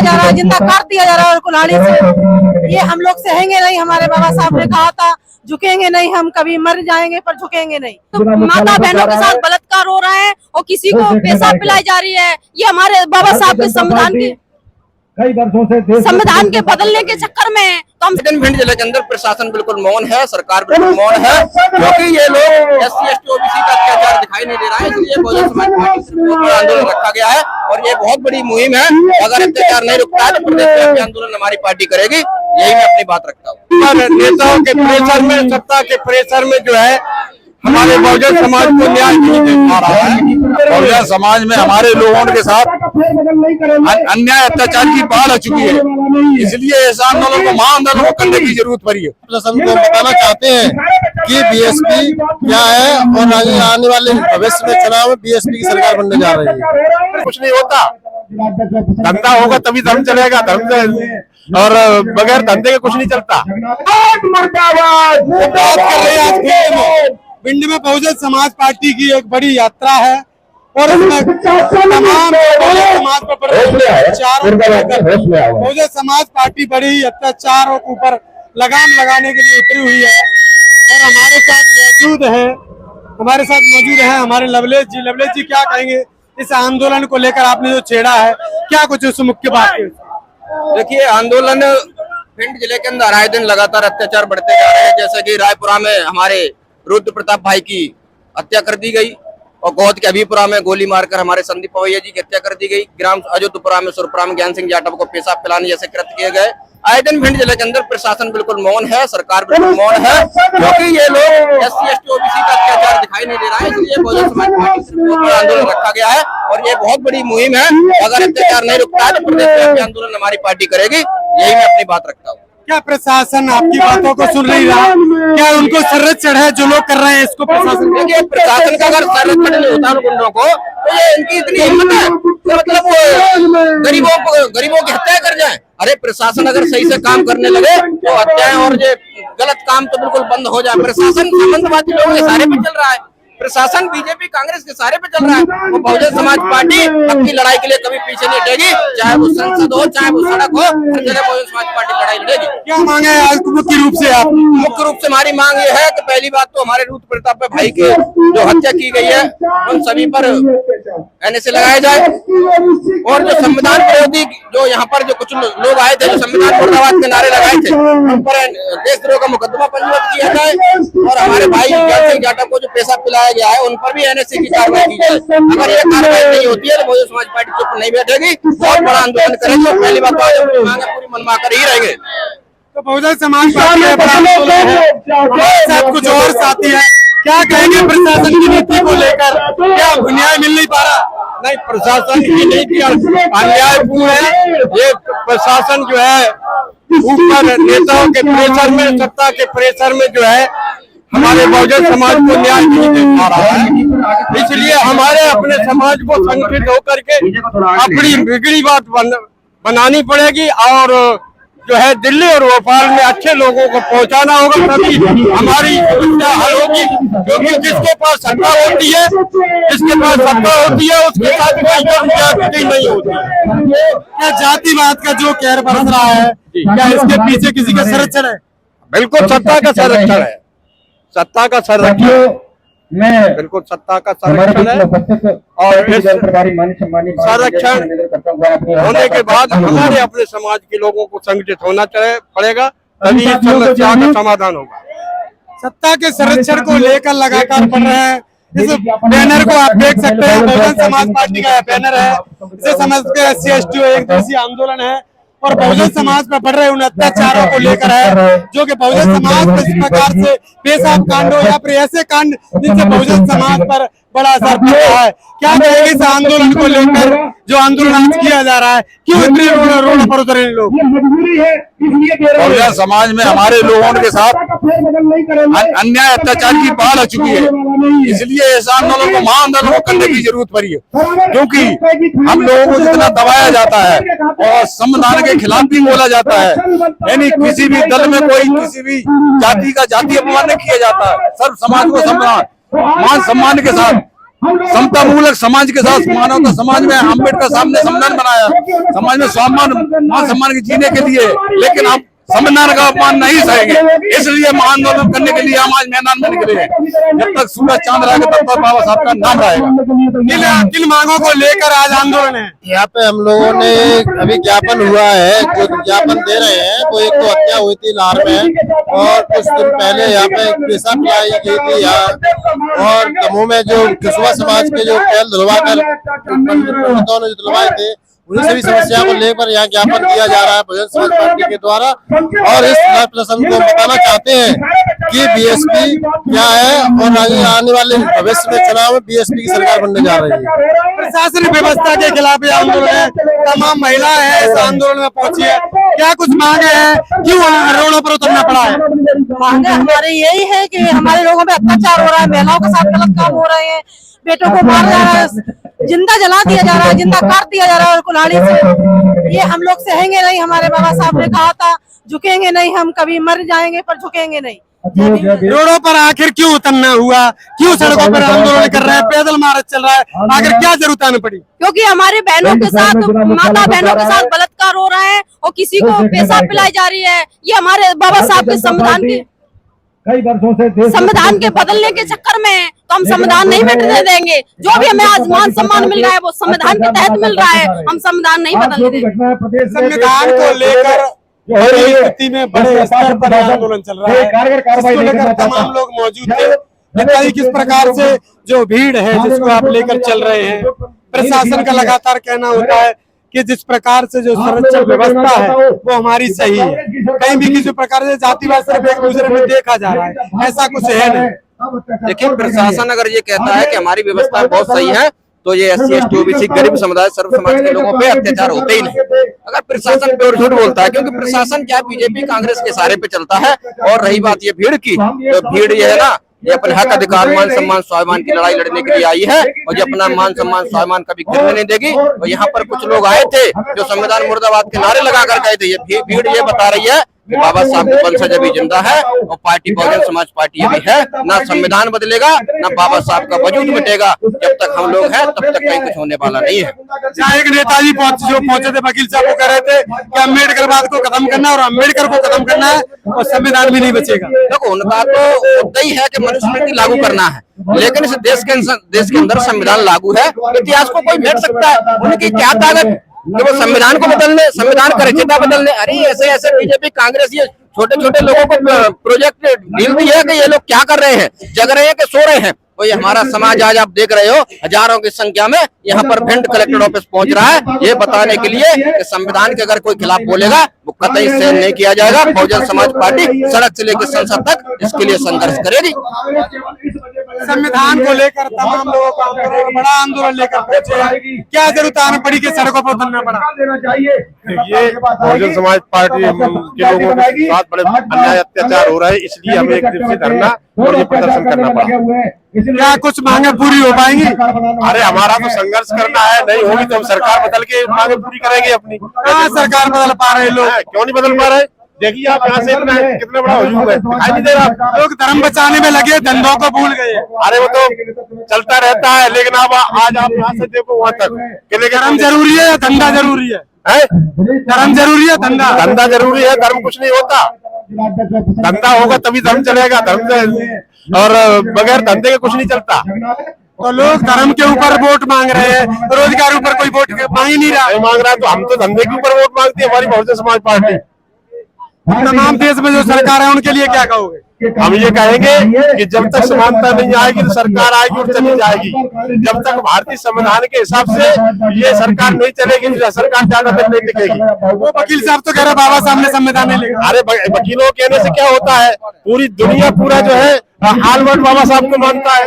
जा रहा है, जिंदा काट दिया जा रहा है कुल्हाड़ी से। ये हम लोग सहेंगे नहीं। हमारे बाबा साहब ने कहा था झुकेंगे नहीं, हम कभी मर जाएंगे पर झुकेंगे नहीं। तो माता बहनों के साथ बलात्कार हो रहा है और किसी को पेशाब पिलाई जा रही है। ये हमारे बाबा साहब के संविधान के बदलने के चक्कर में तो हम भिंड जिले के अंदर प्रशासन बिल्कुल मौन है, सरकार बिल्कुल मौन है, क्योंकि ये लोग SC ST OBC का अत्याचार दिखाई नहीं दे रहा है। इसलिए बहुजन समाज पार्टी से आंदोलन रखा गया है और ये बहुत बड़ी मुहिम है। अगर अत्याचार नहीं रुकता है तो प्रदेश आंदोलन हमारी पार्टी करेगी, यही मैं अपनी बात रखता हूँ। नेताओं के प्रेशर में, सत्ता के प्रेशर में जो है हमारे बहुजन समाज को न्याय नहीं दे पा रहा है। बहुजन समाज में हमारे लोगों के साथ अन्याय अत्याचार की बाढ़ आ चुकी है, इसलिए ऐसा आंदोलन को महाआंदोलन को करने की जरूरत पड़ी है। प्रशासन को बताना चाहते हैं कि BSP क्या है और आने वाले भविष्य में चुनाव में BSP की सरकार बनने जा रही है। कुछ नहीं होता, धंधा होगा तभी धर्म चलेगा, धर्म और बगैर धंधे के कुछ नहीं चलता। भिंड में बहुजन समाज पार्टी की एक बड़ी यात्रा है और इसमें तमाम समाज पर बहुजन समाज पार्टी बड़ी अत्याचारों के ऊपर लगाम लगाने के लिए उतरी हुई है। और हमारे साथ मौजूद है हमारे लवलेश जी। लवलेश जी, क्या कहेंगे इस आंदोलन को लेकर? आपने जो छेड़ा है, क्या कुछ उस मुख्य बात है? देखिए, आंदोलन भिंड जिले के अंदर आए दिन लगातार अत्याचार बढ़ते जा रहे हैं। जैसे कि रायपुरा में हमारे रुद्र प्रताप भाई की हत्या कर दी गई और गौद के अभीपुरा में गोली मारकर हमारे संदीप पवैया जी की हत्या कर दी गई। ग्राम अयोध्यपुरा में सुरपुरा में ज्ञान सिंह जाटव को पेशाब पिलाने जैसे कृत्य किए गए। आए दिन भिंड जिले के अंदर प्रशासन बिल्कुल मौन है, सरकार बिल्कुल मौन है, क्योंकि ये लोग SC ST OBC का अत्याचार दिखाई नहीं दे रहा है। इसलिए बहुजन समाज पार्टी से आंदोलन रखा गया है और ये बहुत बड़ी मुहिम है। अगर अत्याचार नहीं रुकता है तो प्रदेश आंदोलन हमारी पार्टी करेगी, यही मैं अपनी बात रखता हूँ। क्या प्रशासन आपकी बातों को सुन नहीं रहा? क्या उनको संरक्षण है जो लोग कर रहे हैं इसको? प्रशासन, देखिए, प्रशासन का अगर संरक्षण नहीं होता गुंडों को तो ये इनकी इतनी हिम्मत है तो मतलब वो गरीबों की हत्या कर जाए। अरे प्रशासन अगर सही से काम करने लगे तो हत्याएं और ये गलत काम तो बिल्कुल बंद हो जाए। प्रशासन सामंतवादी लोगों के सारे पे चल रहा है, प्रशासन BJP कांग्रेस के सारे पे चल रहा है। वो बहुजन समाज पार्टी अपनी लड़ाई के लिए कभी पीछे नहीं हटेगी, चाहे वो संसद हो चाहे वो सड़क हो, हर जगह बहुजन समाज पार्टी लड़ाई लड़ेगी। क्या मांगे आज मुख्य रूप से आप? मुख्य रूप से हमारी मांग ये है कि पहली बात तो हमारे रुद्र प्रताप भाई के जो हत्या की गई है उन सभी पर NSA लगाया जाए और जो संविधान विरोधी जो यहाँ पर जो कुछ लोग आए थे जो संविधान मुर्दाबाद के नारे लगाए थे उन पर देशद्रोह का मुकदमा पंजीबद्ध किया जाए और हमारे भाई ज्ञान सिंह जाटव को जो पेशाब पिलाया गया है उन पर भी NSA की कार्रवाई की जाए। अगर ये कार्रवाई नहीं होती है तो बहुजन समाज पार्टी चुप नहीं बैठेगी, बहुत बड़ा आंदोलन करेंगे और पहली बात तो मांगे पूरी मनमाकर ही रहेंगे। तो बहुजन समाज पार्टी कुछ और साथी है, क्या कहेंगे प्रशासन की नीति को लेकर? क्या न्याय मिल नहीं पा रहा? नहीं, प्रशासन की नीति अन्यायपूर्ण है। ये प्रशासन जो है ऊपर नेताओं के प्रेशर में, सत्ता के प्रेशर में जो है हमारे बहुजन समाज को न्याय नहीं दे पा रहा है। इसलिए हमारे अपने समाज को संगठित होकर के अपनी बिगड़ी बात बनानी पड़ेगी और जो है दिल्ली और भोपाल में अच्छे लोगों को पहुंचाना होगा, तभी हमारी समस्या हल होगी। क्योंकि जिसके पास सत्ता होती है उसके साथ कोई नहीं होती। क्या जातिवाद का जो कहर बरस रहा है, क्या इसके पीछे किसी का संरक्षण है? बिल्कुल सत्ता का संरक्षण है, सत्ता का संरक्षण, बिल्कुल सत्ता का संरक्षण है। और इस संरक्षण होने के बाद हमारे अपने समाज के लोगों को संगठित होना पड़ेगा, तभी इस समस्या का समाधान होगा। सत्ता के संरक्षण को लेकर लगातार बढ़ रहे हैं। इस बैनर को आप देख सकते हैं, बहुजन समाज पार्टी का बैनर है। इसे समझते SC ST एक दिवसीय आंदोलन है और बहुजन समाज पर बढ़ रहे उन अत्याचारों को लेकर है, जो कि बहुजन समाज पर इस प्रकार से पेशाब कांड या फिर ऐसे कांड जिनसे बहुजन समाज पर बड़ा असर पड़ रहा है। क्या कहेंगे इस आंदोलन को लेकर जो आंदोलन आज किया जा रहा है? क्यों इतने रोड पर उतरे लोग? बहुजन समाज में हमारे लोगों के साथ अन्याय अत्याचार की बाढ़ आ चुकी है, इसलिए ऐसा आंदोलन को महाआंदोलन को करने की जरूरत पड़ी है। क्योंकि हम लोगों को जितना दबाया जाता है और संविधान के खिलाफ भी बोला जाता है, यानी किसी भी दल में कोई किसी भी जाति का जाति अपमान नहीं किया जाता है। सर्व समाज को मान सम्मान के साथ समता मूलक समाज के साथ मानवता समाज में अम्बेडकर साहब ने संविधान बनाया, समाज में मान सम्मान के जीने के लिए, लेकिन हम संविधान का अपमान नहीं सहेंगे, इसलिए हम आंदोलन करने के लिए हम आज मैदान में निकले हैं। जब तक सूरज चांद रहेगा तब तक बाबा साहब का नाम रहेगा। किन मांगों को लेकर आज आंदोलन है? यहाँ पे हम लोगों ने अभी ज्ञापन हुआ है, जो ज्ञापन दे रहे हैं वो एक तो हत्या हुई थी लाहौर में, और कुछ दिन पहले यहाँ पे पेशा पिलाई गई थी यहाँ, और दमोह में जो किसवा समाज के जो पैल धुलवा कर पंडितों ने धुलवाए थे, उन्हीं सभी समस्या को लेकर यहाँ ज्ञापन दिया जा रहा है बहुजन समाज पार्टी के द्वारा। और इस प्रशासन को बताना चाहते हैं कि बीएसपी क्या है और आने वाले भविष्य में चुनाव में बीएसपी की सरकार बनने जा रही है। प्रशासनिक व्यवस्था के खिलाफ ये आंदोलन है, तमाम महिलाएं हैं इस आंदोलन में पहुंची है, क्या कुछ मांगे हैं, क्यों रोडों पर उतरना पड़ा है? मांगे हमारी यही है कि हमारे लोगों पे अत्याचार हो रहा है, महिलाओं के साथ गलत काम हो रहे हैं, बेटों को मारा जा रहा है, जिंदा जला दिया जा रहा है, जिंदा काट दिया जा रहा है कुल्हाड़ी से। ये हम लोग सहेंगे नहीं, हमारे बाबा साहब ने कहा था झुकेंगे नहीं, हम कभी मर जाएंगे पर झुकेंगे नहीं। रोडों पर आखिर क्यों उतरना हुआ, क्यों सड़कों पर आंदोलन कर रहे हैं, पैदल मार्च चल रहा है, आखिर क्या जरूरत आनी पड़ी? क्योंकि हमारे बहनों के साथ, माता बहनों के साथ बलात्कार हो रहा है और किसी को पेशाब पिलाई जा रही है। ये हमारे बाबा साहब के संविधान के बदलने के चक्कर में है, तो हम संविधान नहीं मिटने देंगे। जो भी हमें आज मान सम्मान मिल रहा है वो संविधान के तहत मिल रहा है, हम संविधान नहीं बदलने देंगे। संविधान को लेकर स्थिति में बड़े स्तर पर आंदोलन चल रहा है, इसको लेकर तमाम लोग मौजूद थे। बताइए किस प्रकार से जो भीड़ है जिसको आप लेकर चल रहे हैं, प्रशासन का लगातार कहना होता है कि जिस प्रकार से जो संरक्षण व्यवस्था है वो हमारी सही है, कहीं भी किसी प्रकार से जातिवाद सिर्फ एक दूसरे में देखा जा रहा है, ऐसा कुछ है नहीं। देखिए, प्रशासन अगर ये कहता है कि हमारी व्यवस्था बहुत सही है तो ये SC ST OBC गरीब समुदाय सर्व समाज के लोगों पे अत्याचार होते ही नहीं। अगर प्रशासन प्योर झूठ बोलता है, क्योंकि प्रशासन क्या बीजेपी कांग्रेस के सहारे पे चलता है। और रही बात ये भीड़ की, तो भीड़ ये है ना, ये अपने हक अधिकार मान सम्मान स्वाभिमान की लड़ाई लड़ने के लिए आई है, और ये अपना मान सम्मान स्वाभिमान कभी गिरने नहीं देगी। और यहाँ पर कुछ लोग आए थे जो संविधान मुर्दाबाद के नारे लगा कर गए थे। ये भीड़ ये बता रही है कि बाबा साहब के वंशज अभी जिंदा है और पार्टी बहुजन समाज पार्टी अभी है। ना संविधान बदलेगा, ना बाबा साहब का वजूद मिटेगा। जब तक हम लोग हैं तब तक कहीं कुछ होने वाला नहीं है। एक नेताजी पहुंचे थे, वकील साहब को कह रहे थे कि अम्बेडकरवाद को खत्म करना है और अम्बेडकर को खत्म करना है और संविधान भी नहीं बचेगा। देखो, उनका तो मुद्दा ही है कि मनुस्मृति लागू करना है, लेकिन इस देश के अंदर संविधान लागू है। इतिहास को कोई मेट सकता है? उनकी क्या ताकत कि वो संविधान को बदलने, संविधान का रचयिता बदलने? अरे ऐसे बीजेपी कांग्रेस ये छोटे छोटे लोगों को प्रोजेक्ट डील दी है कि ये लोग क्या कर रहे हैं, जग रहे हैं कि सो रहे हैं। तो ये हमारा समाज आज आप देख रहे हो हजारों की संख्या में यहाँ पर भिंड कलेक्टर ऑफिस पहुंच रहा है, ये बताने के लिए कि संविधान के अगर कोई खिलाफ बोलेगा वो कतई सहन नहीं किया जाएगा। बहुजन समाज पार्टी सड़क से लेकर संसद तक इसके लिए संघर्ष करेगी। संविधान को लेकर तमाम लोगों का बड़ा आंदोलन लेकर पहुंचे हैं, क्या जरूरत आने पड़ी कि सड़कों पर उतरना पड़ा? ये बहुजन समाज पार्टी के लोगों के साथ बड़े अन्याय अत्याचार हो रहा है, इसलिए हमें एक दिवसीय धरना और ये प्रदर्शन करना पड़ा। क्या कुछ मांगे पूरी हो पाएंगी? अरे हमारा तो संघर्ष करना है, नहीं होगी तो हम सरकार बदल के मांगे पूरी करेंगे अपनी। कहाँ सरकार बदल पा रहे लोग? क्यों नहीं बदल पा रहे? देखिए आप यहाँ से कितना बड़ा हुजूम है, दिखाई नहीं दे रहा। लोग धर्म बचाने में लगे, धंधों को भूल गए। अरे वो तो चलता रहता है, लेकिन अब आज आप यहाँ से देखो वहाँ तक, धर्म जरूरी है या धंधा जरूरी है? धर्म जरूरी है, धंधा जरूरी है? धर्म कुछ नहीं होता, धंधा होगा तभी धर्म चलेगा, धर्म और बगैर धंधे के कुछ नहीं चलता। तो लोग धर्म के ऊपर वोट मांग रहे हैं, रोजगार ऊपर कोई वोट मांग ही नहीं रहा। मांग रहा है तो हम तो धंधे के ऊपर वोट मांगते हैं, हमारी बहुजन समाज पार्टी। तमाम देश में जो सरकार है उनके लिए क्या कहोगे? हम ये कहेंगे कि जब तक समानता नहीं आएगी तो सरकार आएगी और चली जाएगी। जब तक भारतीय संविधान के हिसाब से ये सरकार नहीं चलेगी, सरकार ज्यादा दिन नहीं टिकेगी। वो वकील साहब तो कह रहे बाबा साहब ने संविधान नहीं लिखा। अरे वकीलों के कहने से क्या होता है, पूरी दुनिया पूरा जो है हाल वर्ड बाबा साहब को मानता है।